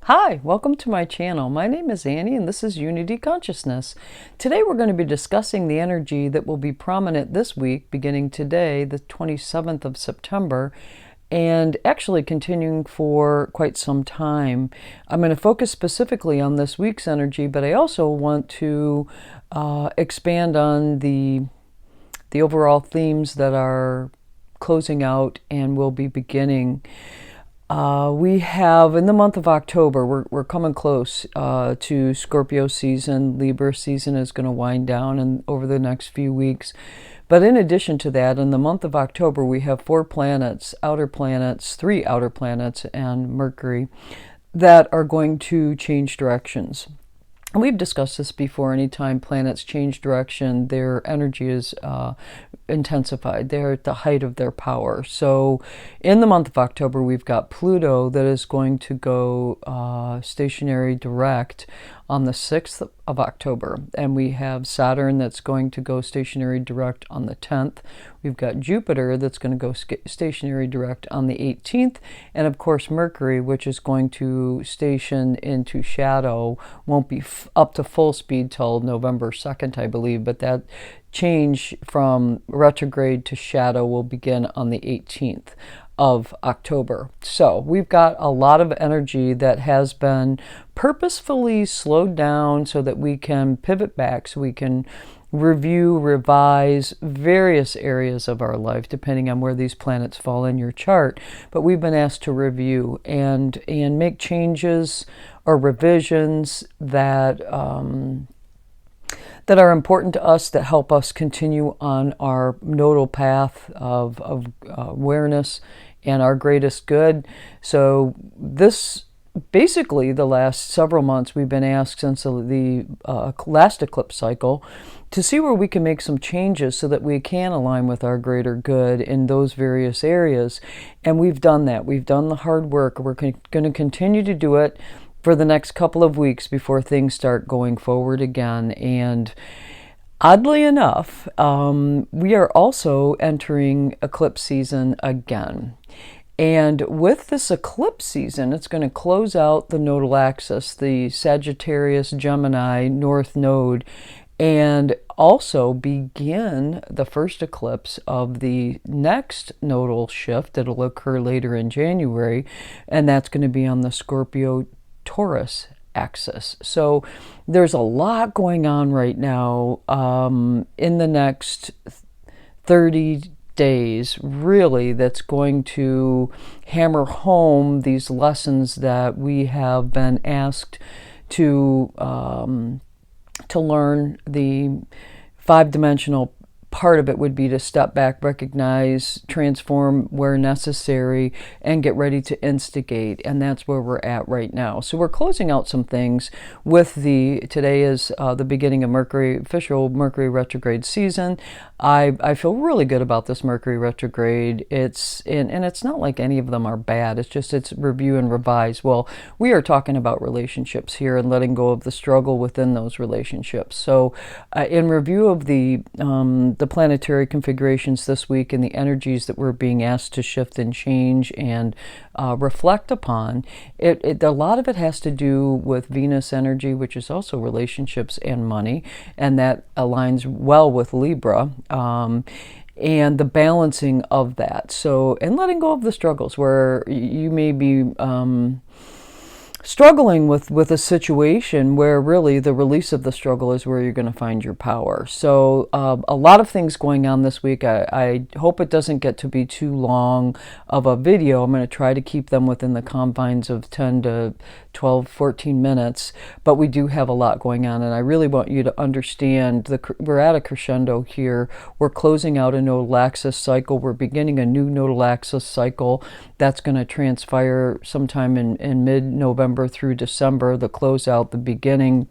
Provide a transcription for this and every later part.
Hi, welcome to my channel. My name is Annie and this is Unity Consciousness. Today we're going to be discussing the energy that will be prominent this week, beginning today, the 27th of September, and actually continuing for quite some time. I'm going to focus specifically on this week's energy, but I also want to expand on the overall themes that are closing out and will be beginning. We have, in the month of October, we're coming close to Scorpio season. Libra season is going to wind down over the next few weeks. But in addition to that, in the month of October, we have three outer planets, and Mercury, that are going to change directions. We've discussed this before. Anytime planets change direction, their energy is intensified. They're at the height of their power. So in the month of October, we've got Pluto that is going to go stationary direct on the 6th of October. And we have Saturn that's going to go stationary direct on the 10th. We've got Jupiter that's going to go stationary direct on the 18th. And of course, Mercury, which is going to station into shadow, won't be up to full speed till November 2nd, I believe. But that change from retrograde to shadow will begin on the 18th of October. So we've got a lot of energy that has been purposefully slowed down so that we can pivot back, so we can review, revise various areas of our life, depending on where these planets fall in your chart. But we've been asked to review and make changes or revisions that that are important to us, that help us continue on our nodal path of awareness and our greatest good. So this, basically, the last several months, we've been asked since the last eclipse cycle to see where we can make some changes so that we can align with our greater good in those various areas. And we've done that. We've done the hard work. We're going to continue to do it for the next couple of weeks before things start going forward again. And oddly enough, we are also entering eclipse season again. And with this eclipse season, it's going to close out the nodal axis, the Sagittarius Gemini North Node, and also begin the first eclipse of the next nodal shift that'll occur later in January, and that's going to be on the Scorpio Taurus axis. So there's a lot going on right now in the next 30 days, really, that's going to hammer home these lessons that we have been asked to learn. The five-dimensional part of it would be to step back, recognize, transform where necessary, and get ready to instigate. And that's where we're at right now. So we're closing out some things with today is the beginning of official Mercury retrograde season. I feel really good about this Mercury retrograde. And it's not like any of them are bad. It's review and revise. Well, we are talking about relationships here and letting go of the struggle within those relationships. So in review of the planetary configurations this week and the energies that we're being asked to shift and change and reflect upon, a lot of it has to do with Venus energy, which is also relationships and money, and that aligns well with Libra. And the balancing of that. So, and letting go of the struggles where you may be struggling with a situation where really the release of the struggle is where you're going to find your power. So a lot of things going on this week. I hope it doesn't get to be too long of a video. I'm going to try to keep them within the confines of 10 to 12, 14 minutes, but we do have a lot going on, and I really want you to understand we're at a crescendo here. We're closing out a nodal axis cycle. We're beginning a new nodal axis cycle that's going to transpire sometime in mid-November through December, the closeout, the beginning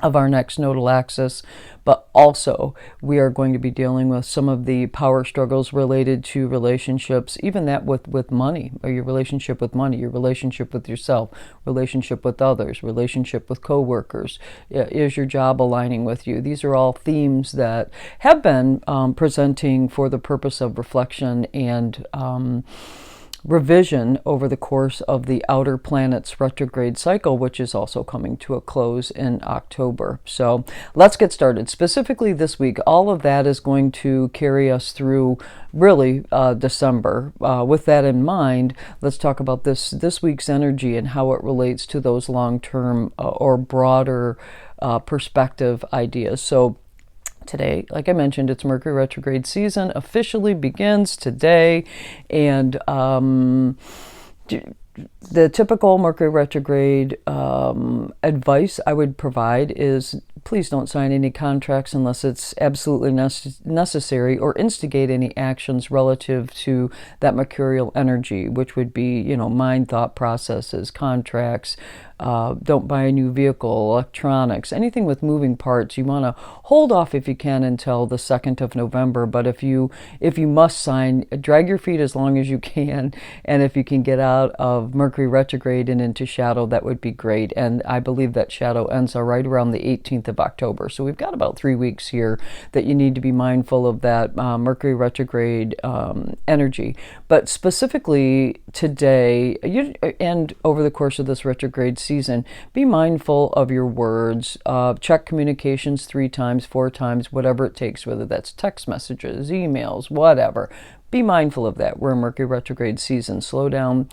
of our next nodal axis. But also we are going to be dealing with some of the power struggles related to relationships, even that with money, or your relationship with money, your relationship with yourself, relationship with others, relationship with coworkers. Is your job aligning with you? These are all themes that have been presenting for the purpose of reflection and revision over the course of the outer planets retrograde cycle, which is also coming to a close in October. So let's get started. Specifically this week, all of that is going to carry us through really December. With that in mind, let's talk about this week's energy and how it relates to those long-term or broader perspective ideas. So today, like I mentioned, it's Mercury retrograde season officially begins today, and the typical Mercury retrograde advice I would provide is please don't sign any contracts unless it's absolutely necessary, or instigate any actions relative to that mercurial energy, which would be, mind, thought processes, contracts. Don't buy a new vehicle, electronics, anything with moving parts. You want to hold off if you can until the 2nd of November. But if you must sign, drag your feet as long as you can. And if you can get out of Mercury retrograde and into shadow, that would be great. And I believe that shadow ends right around the 18th of October. So we've got about 3 weeks here that you need to be mindful of that Mercury retrograde energy. But specifically today, and over the course of this retrograde season, be mindful of your words. Check communications 3 times, 4 times, whatever it takes, whether that's text messages, emails, whatever. Be mindful of that. We're in Mercury retrograde season. Slow down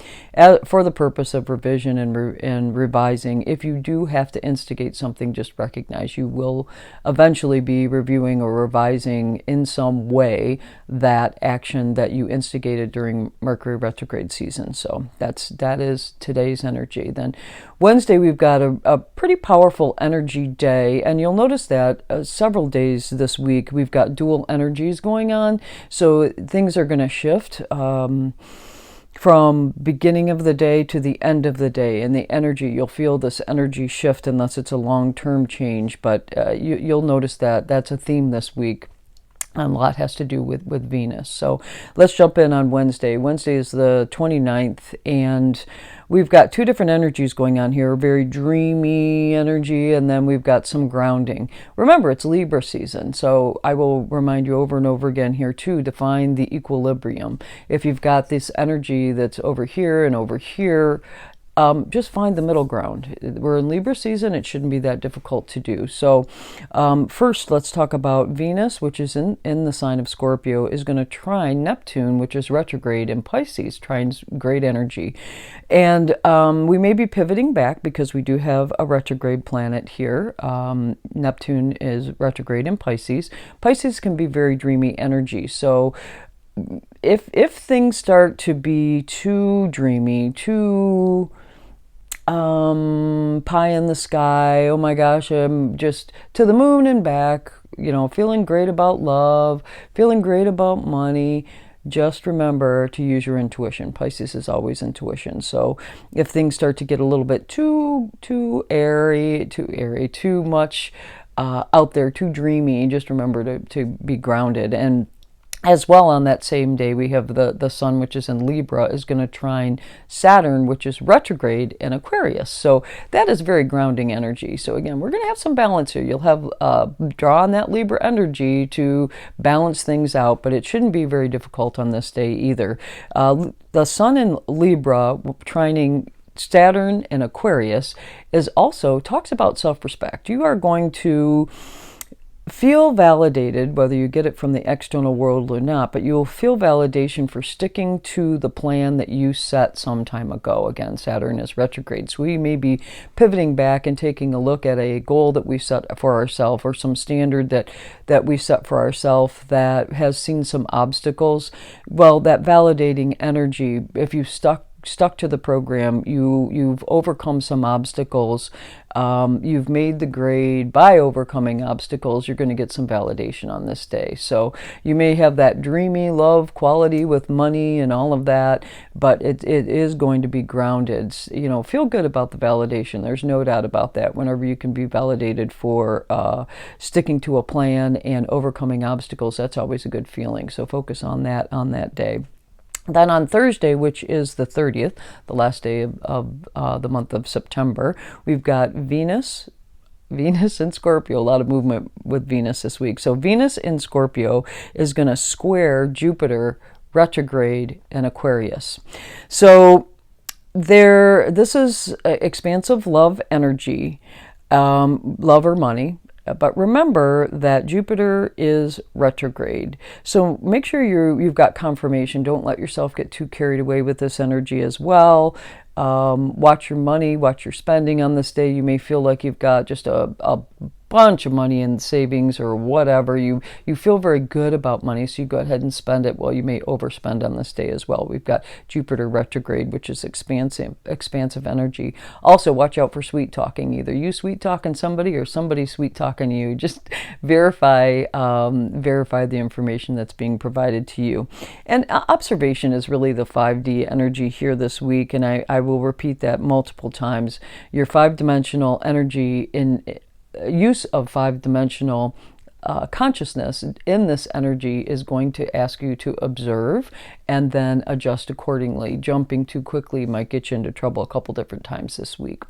for the purpose of revision and revising. If you do have to instigate something, just recognize you will eventually be reviewing or revising in some way that action that you instigated during Mercury retrograde season. So that is today's energy. Then Wednesday, we've got a pretty powerful energy day, and you'll notice that several days this week we've got dual energies going on. So things are going to shift from beginning of the day to the end of the day, and the energy, you'll feel this energy shift unless it's a long-term change, but you'll notice that that's a theme this week. And a lot has to do with Venus. So let's jump in on Wednesday. Wednesday is the 29th, and we've got 2 different energies going on here. A very dreamy energy, and then we've got some grounding. Remember, it's Libra season, so I will remind you over and over again here too to find the equilibrium. If you've got this energy that's over here and over here, just find the middle ground. We're in Libra season. It shouldn't be that difficult to do. So first, let's talk about Venus, which is in the sign of Scorpio, is going to trine Neptune, which is retrograde in Pisces. Trine's great energy. And we may be pivoting back because we do have a retrograde planet here. Neptune is retrograde in Pisces. Pisces can be very dreamy energy. So if things start to be too dreamy, too pie in the sky, oh my gosh, I'm just to the moon and back, feeling great about love, feeling great about money, just remember to use your intuition. Pisces is always intuition. So if things start to get a little bit too airy, too much out there, too dreamy, just remember to be grounded. And as well, on that same day, we have the sun, which is in Libra, is going to trine Saturn, which is retrograde in Aquarius. So that is very grounding energy. So again, we're going to have some balance here. You'll have draw on that Libra energy to balance things out, but it shouldn't be very difficult on this day either. The sun in Libra trining Saturn in Aquarius is also talks about self-respect. You are going to feel validated, whether you get it from the external world or not, but you'll feel validation for sticking to the plan that you set some time ago. Again, Saturn is retrograde, so we may be pivoting back and taking a look at a goal that we set for ourselves, or some standard that we set for ourselves that has seen some obstacles. Well, that validating energy, if you stuck to the program, you've overcome some obstacles, you've made the grade by overcoming obstacles, you're going to get some validation on this day. So you may have that dreamy love quality with money and all of that, but it is going to be grounded. Feel good about the validation. There's no doubt about that. Whenever you can be validated for sticking to a plan and overcoming obstacles, that's always a good feeling. So focus on that day. Then on Thursday, which is the 30th, the last day of the month of September, we've got Venus in Scorpio. A lot of movement with Venus this week. So Venus in Scorpio is going to square Jupiter retrograde in Aquarius. So this is expansive love energy, love or money. But remember that Jupiter is retrograde. So make sure you've got confirmation. Don't let yourself get too carried away with this energy as well. Watch your money, watch your spending on this day. You may feel like you've got just a bunch of money in savings or whatever. You feel very good about money, so you go ahead and spend it. Well, you may overspend on this day as well. We've got Jupiter retrograde, which is expansive energy. Also, watch out for sweet talking. Either you sweet talking somebody or somebody sweet talking you. Just verify the information that's being provided to you. And observation is really the 5D energy here this week, and I will repeat that multiple times. Your 5-dimensional energy in use of 5-dimensional consciousness in this energy is going to ask you to observe and then adjust accordingly. Jumping too quickly might get you into trouble a couple different times this week.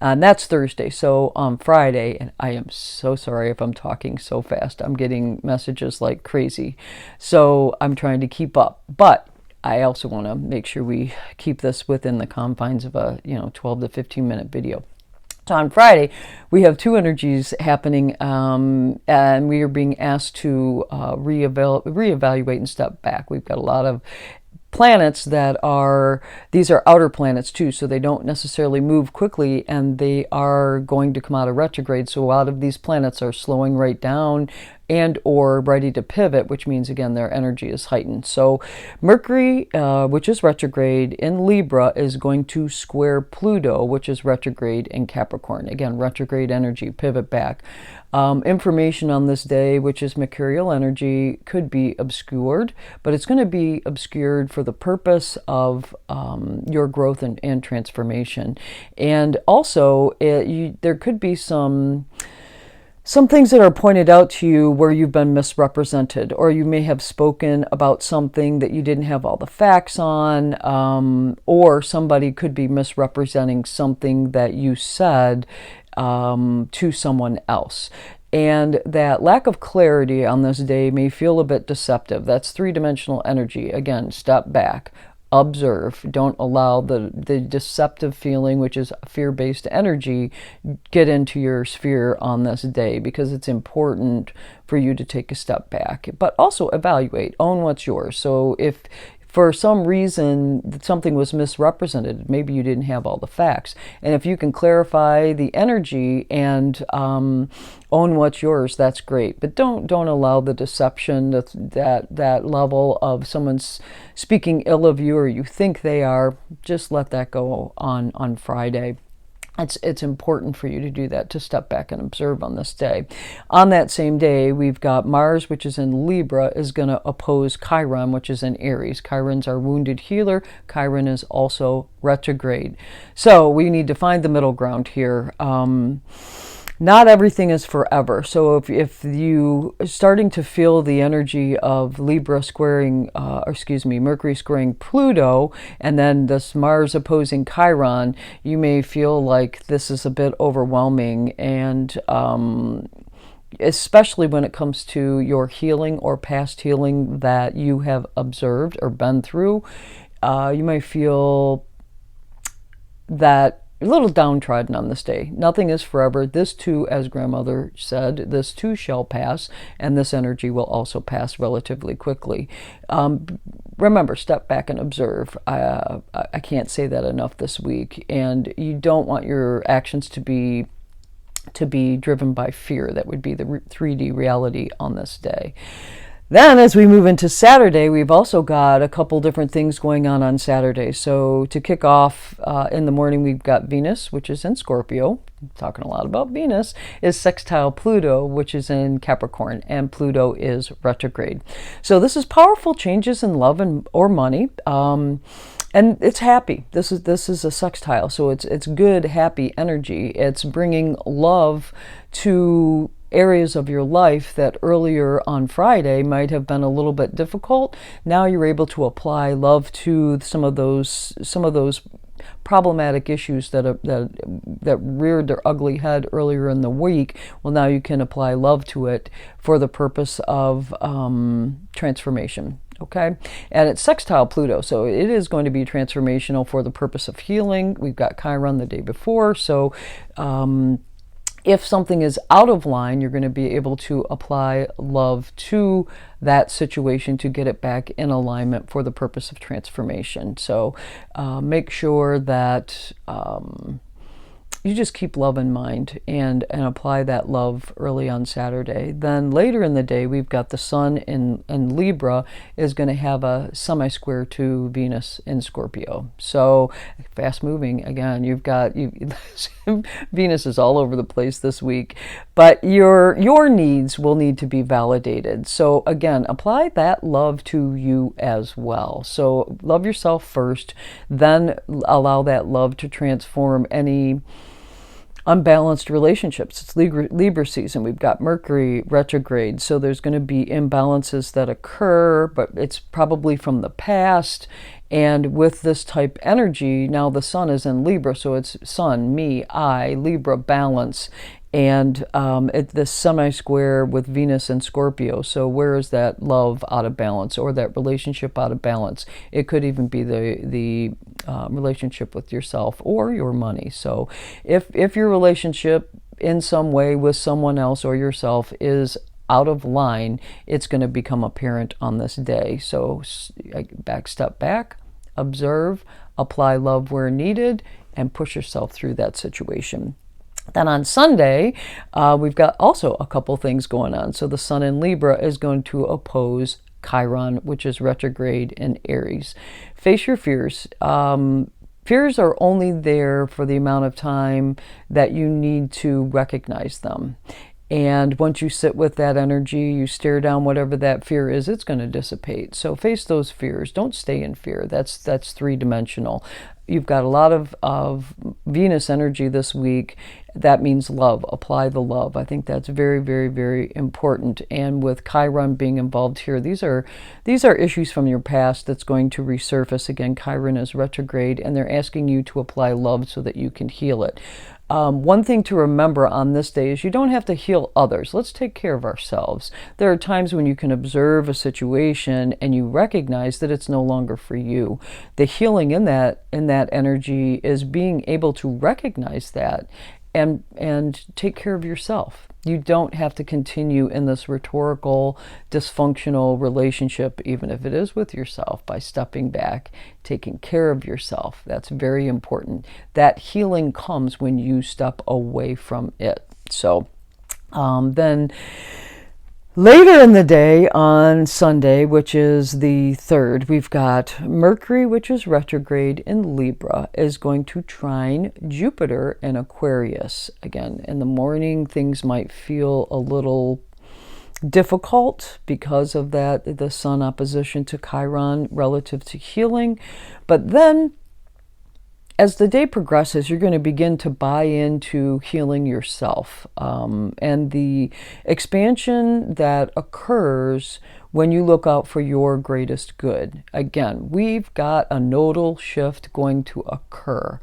And that's Thursday. So on Friday, and I am so sorry if I'm talking so fast, I'm getting messages like crazy. So I'm trying to keep up. But I also want to make sure we keep this within the confines of a 12 to 15 minute video. So on Friday, we have two energies happening, and we are being asked to reevaluate and step back. We've got a lot of planets these are outer planets too, so they don't necessarily move quickly, and they are going to come out of retrograde. So a lot of these planets are slowing right down and or ready to pivot, which means again their energy is heightened. So Mercury, which is retrograde in Libra, is going to square Pluto, which is retrograde in Capricorn. Again, retrograde energy, pivot back. Information on this day, which is mercurial energy, could be obscured, but it's going to be obscured for the purpose of your growth and transformation. And also, there could be some things that are pointed out to you where you've been misrepresented, or you may have spoken about something that you didn't have all the facts on, or somebody could be misrepresenting something that you said to someone else. And that lack of clarity on this day may feel a bit deceptive. That's 3-dimensional energy. Again, step back. Observe. Don't allow the deceptive feeling, which is fear-based energy, get into your sphere on this day, because it's important for you to take a step back. But also evaluate. Own what's yours. So if for some reason something was misrepresented, maybe you didn't have all the facts, and if you can clarify the energy and own what's yours, that's great. But don't allow the deception, that level of someone's speaking ill of you or you think they are. Just let that go on Friday. It's important for you to do that, to step back and observe on this day. On that same day, we've got Mars, which is in Libra, is going to oppose Chiron, which is in Aries. Chiron's our wounded healer. Chiron is also retrograde. So we need to find the middle ground here. Not everything is forever. So if you are starting to feel the energy of Libra squaring, Mercury squaring Pluto, and then this Mars opposing Chiron, you may feel like this is a bit overwhelming, and especially when it comes to your healing or past healing that you have observed or been through, you may feel that a little downtrodden on this day. Nothing is forever. This too, as grandmother said, this too shall pass, and this energy will also pass relatively quickly. Remember, step back and observe. I can't say that enough this week. And you don't want your actions to be driven by fear. That would be the 3D reality on this day. Then as we move into Saturday, we've also got a couple different things going on Saturday. So to kick off in the morning, we've got Venus, which is in Scorpio. I'm talking a lot about Venus, is sextile Pluto, which is in Capricorn, and Pluto is retrograde. So this is powerful changes in love or money. And it's happy. This is a sextile, so it's good, happy energy. It's bringing love to areas of your life that earlier on Friday might have been a little bit difficult. Now you're able to apply love to some of those problematic issues that reared their ugly head earlier in the week. Well, now you can apply love to it for the purpose of transformation. Okay, and it's sextile Pluto, so it is going to be transformational for the purpose of healing. We've got Chiron the day before, so if something is out of line, you're going to be able to apply love to that situation to get it back in alignment for the purpose of transformation. So make sure that you just keep love in mind and apply that love early on Saturday. Then later in the day, we've got the Sun in Libra is going to have a semi-square to Venus in Scorpio. So fast moving again. You've got Venus is all over the place this week, but your needs will need to be validated. So again, apply that love to you as well. So love yourself first, then allow that love to transform any unbalanced relationships. It's Libra season. We've got Mercury retrograde, so there's going to be imbalances that occur, but it's probably from the past. And with this type energy, now the Sun is in Libra, so it's Sun, me, I, Libra, balance, and this semi-square with Venus and Scorpio. So where is that love out of balance, or that relationship out of balance? It could even be the relationship with yourself or your money. So if your relationship in some way with someone else or yourself is out of line, it's going to become apparent on this day. So step back, observe, apply love where needed, and push yourself through that situation. Then on Sunday, we've got also a couple things going on. So the Sun in Libra is going to oppose Chiron, which is retrograde in Aries. Face your fears. Fears are only there for the amount of time that you need to recognize them. And once you sit with that energy, you stare down whatever that fear is, it's going to dissipate. So face those fears. Don't stay in fear. That's three-dimensional. You've got a lot of Venus energy this week. That means love. Apply the love. I think that's very, very, very important. And with Chiron being involved here, these are issues from your past that's going to resurface. Again, Chiron is retrograde, and they're asking you to apply love so that you can heal it. One thing to remember on this day is you don't have to heal others. Let's take care of ourselves. There are times when you can observe a situation and you recognize that it's no longer for you. The healing in that energy is being able to recognize that and take care of yourself. You don't have to continue in this rhetorical, dysfunctional relationship, even if it is with yourself, by stepping back, taking care of yourself. That's very important. That healing comes when you step away from it. So then later in the day on Sunday, which is the 3rd, we've got Mercury, which is retrograde in Libra, is going to trine Jupiter in Aquarius. Again, in the morning, things might feel a little difficult because of the Sun opposition to Chiron relative to healing. But then as the day progresses, you're going to begin to buy into healing yourself. And the expansion that occurs when you look out for your greatest good. Again, we've got a nodal shift going to occur.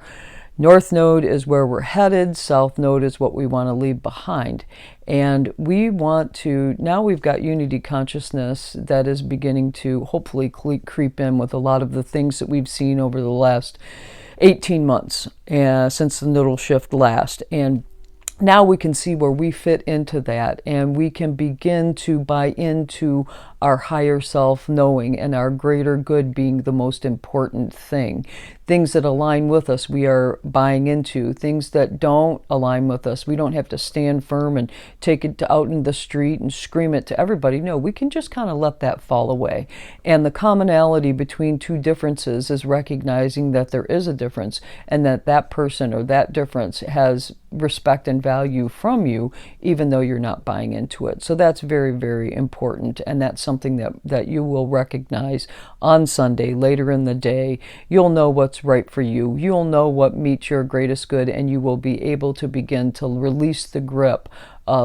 North node is where we're headed. South node is what we want to leave behind. And we want to, now we've got unity consciousness that is beginning to hopefully creep in with a lot of the things that we've seen over the last 18 months since the nodal shift last. And now we can see where we fit into that, and we can begin to buy into our higher self knowing and our greater good being the most important thing. Things that align with us, we are buying into. Things that don't align with us, we don't have to stand firm and take it out in the street and scream it to everybody. No, we can just kind of let that fall away. And the commonality between two differences is recognizing that there is a difference, and that person or that difference has respect and value from you, even though you're not buying into it. So that's very, very important, and that's something that you will recognize on Sunday later in the day. You'll know what's right for you. You'll know what meets your greatest good, and you will be able to begin to release the grip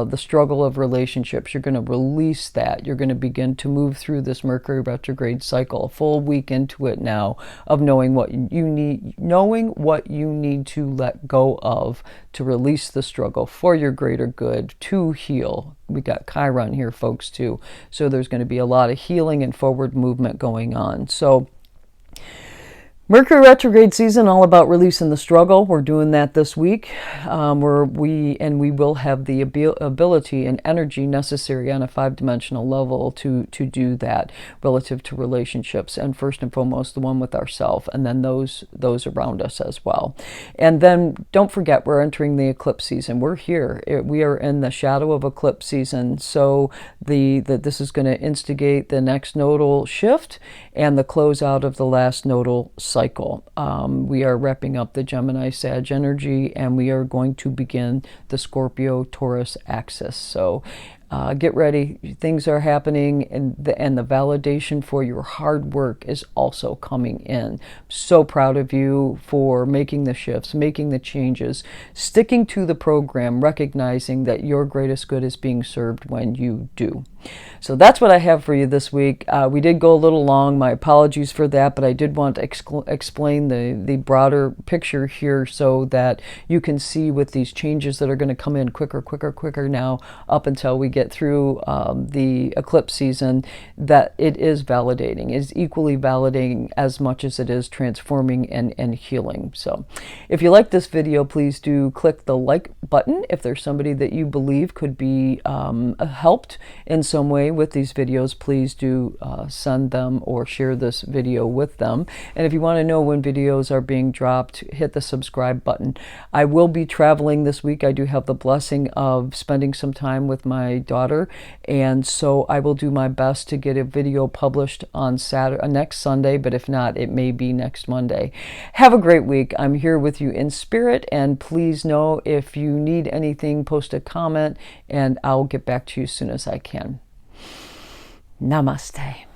the struggle of relationships. You're going to release that. You're going to begin to move through this Mercury retrograde cycle, a full week into it now, of knowing what you need to let go of to release the struggle for your greater good, to heal. We got Chiron here, folks, too. So there's going to be a lot of healing and forward movement going on. So Mercury retrograde season, all about releasing the struggle. We're doing that this week. We will have the ability and energy necessary on a 5-dimensional level to do that relative to relationships, and first and foremost the one with ourselves, and then those around us as well. And then don't forget, we're entering the eclipse season. We're here. We are in the shadow of eclipse season. So this is going to instigate the next nodal shift and the closeout of the last nodal cycle. We are wrapping up the Gemini Sag energy, and we are going to begin the Scorpio Taurus axis. So get ready. Things are happening, and the validation for your hard work is also coming in. So proud of you for making the shifts, making the changes, sticking to the program, recognizing that your greatest good is being served when you do. So that's what I have for you this week. We did go a little long. My apologies for that, but I did want to explain the broader picture here so that you can see with these changes that are going to come in quicker now up until we get through the eclipse season, that it is validating. It is equally validating as much as it is transforming and healing. So if you like this video, please do click the like button. If there's somebody that you believe could be helped in some way with these videos, please do send them or share this video with them. And if you want to know when videos are being dropped, hit the subscribe button. I will be traveling this week. I do have the blessing of spending some time with my daughter, and so I will do my best to get a video published on next Sunday, but if not, it may be next Monday. Have a great week. I'm here with you in spirit, and please know if you need anything, post a comment and I'll get back to you as soon as I can. Namaste.